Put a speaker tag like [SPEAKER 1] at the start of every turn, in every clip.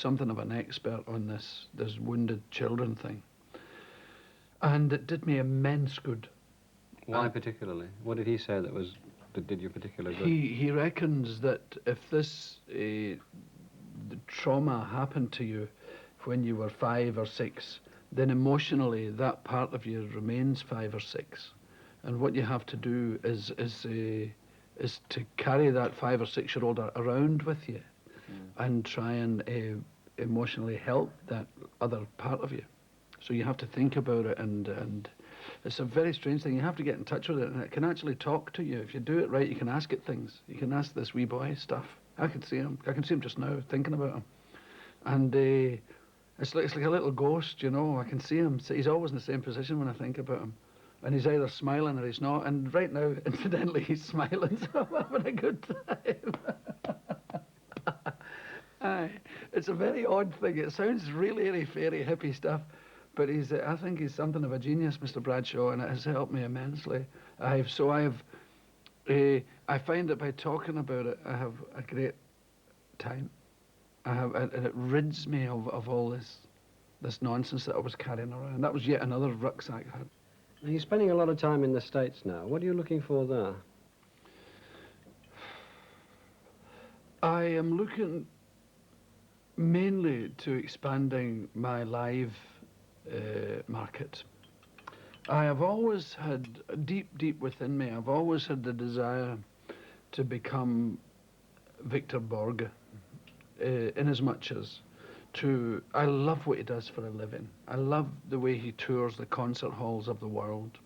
[SPEAKER 1] something of an expert on this wounded children thing. And it did me immense good.
[SPEAKER 2] Why particularly? What did he say that did you particular good?
[SPEAKER 1] He reckons that if this the trauma happened to you when you were 5 or 6, then emotionally that part of you remains 5 or 6, and what you have to do is to carry that 5 or 6-year-old around with you, and try and emotionally help that other part of you. So you have to think about it, and it's a very strange thing. You have to get in touch with it, and it can actually talk to you. If you do it right, you can ask it things. You can ask this wee boy stuff. I can see him just now, thinking about him. And it's like a little ghost, you know. I can see him. So he's always in the same position when I think about him. And he's either smiling or he's not. And right now, incidentally, he's smiling, so I'm having a good time. Aye. It's a very odd thing. It sounds really airy-fairy hippie stuff, but I think he's something of a genius, Mr. Bradshaw, and it has helped me immensely. I find that by talking about it, I have a great time. And it rids me of all this nonsense that I was carrying around. That was yet another rucksack I had.
[SPEAKER 2] You're spending a lot of time in the States now. What are you looking for there?
[SPEAKER 1] I am looking mainly to expanding my live market. I have always had, deep within me, I've always had the desire to become Victor Borge, in as much as I love what he does for a living. I love the way he tours the concert halls of the world,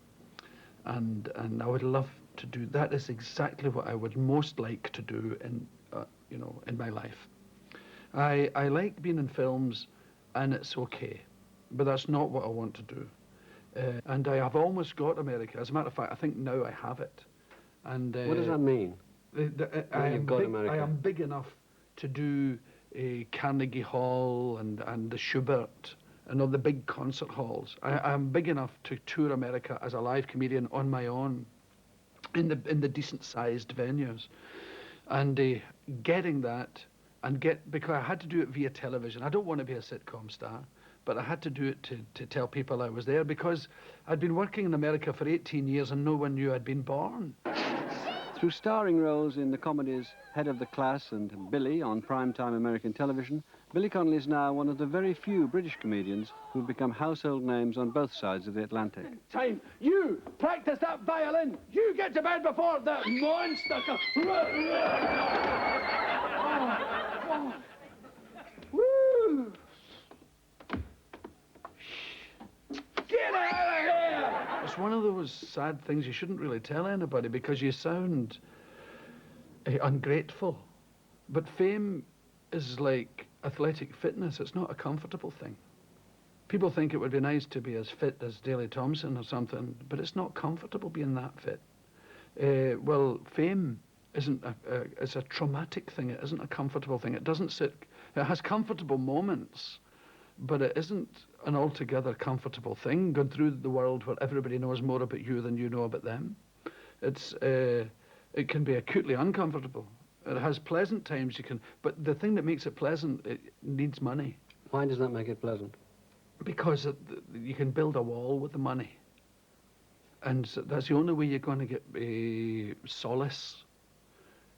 [SPEAKER 1] and I would love to do that. Is exactly what I would most like to do in in my life. I like being in films, and it's okay, but that's not what I want to do. And I have almost got America. As a matter of fact, I think now I have it. And
[SPEAKER 2] what does that mean?
[SPEAKER 1] I am big enough to do Carnegie Hall and the Schubert and all the big concert halls. I am big enough to tour America as a live comedian on my own in the decent-sized venues. And getting that, because I had to do it via television. I don't want to be a sitcom star, but I had to do it to tell people I was there, because I'd been working in America for 18 years and no one knew I'd been born.
[SPEAKER 2] Through starring roles in the comedies Head of the Class and Billy on primetime American television, Billy Connolly is now one of the very few British comedians who've become household names on both sides of the Atlantic.
[SPEAKER 1] Time, you practice that violin. You get to bed before the monster comes. Woo! Get out of here! It's one of those sad things you shouldn't really tell anybody, because you sound ungrateful. But fame is like athletic fitness. It's not a comfortable thing. People think it would be nice to be as fit as Daley Thompson or something, but it's not comfortable being that fit. Well, fame isn't it's a traumatic thing. It isn't a comfortable thing. It doesn't sit. It has comfortable moments, but it isn't an altogether comfortable thing, going through the world where everybody knows more about you than you know about them. It can be acutely uncomfortable. It has pleasant times, but the thing that makes it pleasant, it needs money.
[SPEAKER 2] Why does that make it pleasant?
[SPEAKER 1] Because you can build a wall with the money. And so that's the only way you're going to get solace,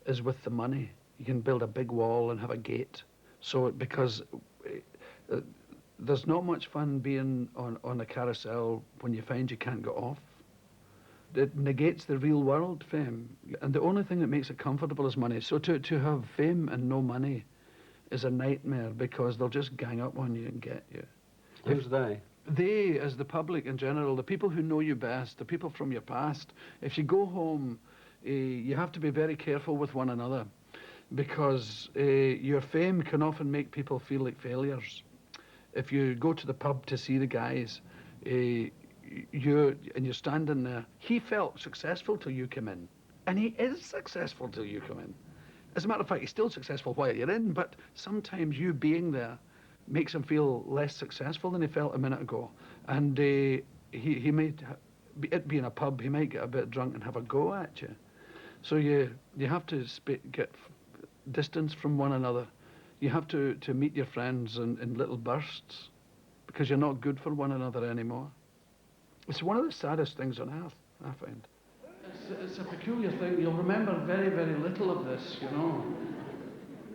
[SPEAKER 1] is with the money. You can build a big wall and have a gate. So because there's not much fun being on a carousel when you find you can't get off. It negates the real world fame. And the only thing that makes it comfortable is money. So to have fame and no money is a nightmare, because they'll just gang up on you and get you.
[SPEAKER 2] Who's they?
[SPEAKER 1] They, as the public in general, the people who know you best, the people from your past. If you go home, you have to be very careful with one another, because your fame can often make people feel like failures. If you go to the pub to see the guys, you're standing there, he felt successful till you come in, and he is successful till you come in. As a matter of fact, he's still successful while you're in, but sometimes you being there makes him feel less successful than he felt a minute ago. And he might, it being a pub, he might get a bit drunk and have a go at you. So you have to get distance from one another. You have to meet your friends in little bursts because you're not good for one another anymore. It's one of the saddest things on earth, I find. It's a peculiar thing. You'll remember very, very little of this, you know.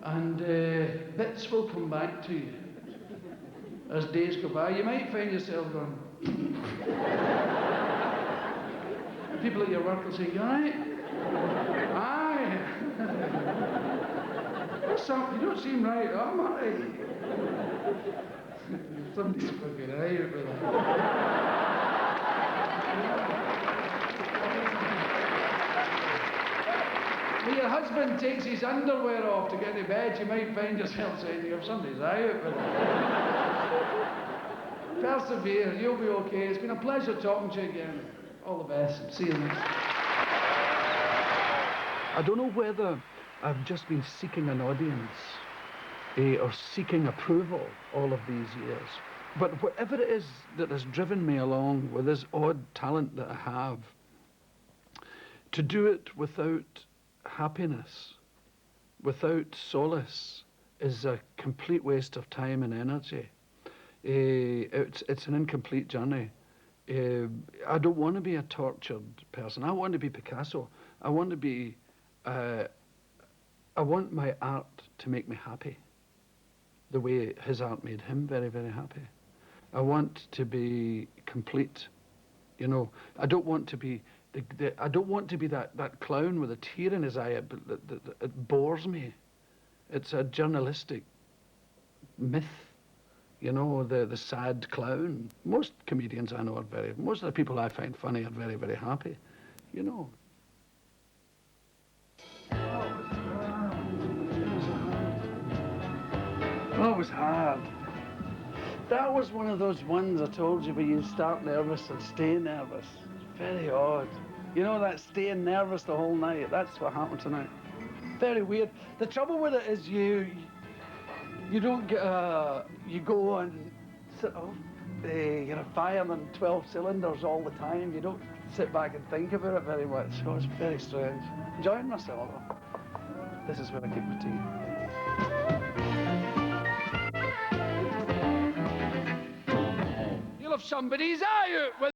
[SPEAKER 1] And bits will come back to you as days go by. You might find yourself going... People at your work will say, "You all right?" "Aye." "What's up? You don't seem right." "Oh, I'm all right." Somebody's fucking right with that. When your husband takes his underwear off to get to bed, you might find yourself saying to him, "Somebody's out with it." Persevere, you'll be okay. It's been a pleasure talking to you again. All the best. See you next. I don't know whether I've just been seeking an audience or seeking approval all of these years. But whatever it is that has driven me along with this odd talent that I have, to do it without happiness, without solace, is a complete waste of time and energy. It's an incomplete journey. I don't want to be a tortured person. I want to be Picasso. I want to be... I want my art to make me happy, the way his art made him very, very happy. I want to be complete, you know. I don't want to be I don't want to be that clown with a tear in his eye. It bores me. It's a journalistic myth. You know, the sad clown. Most comedians I know most of the people I find funny are very, very happy, you know. That was hard. That was one of those ones I told you where you start nervous and stay nervous. It's very odd. You know, that staying nervous the whole night, that's what happened tonight. Very weird. The trouble with it is you don't get you go and sit off, you're firing 12 cylinders all the time. You don't sit back and think about it very much. So it's very strange. Enjoying myself though. This is where I keep my tea. You'll have somebody's eye out with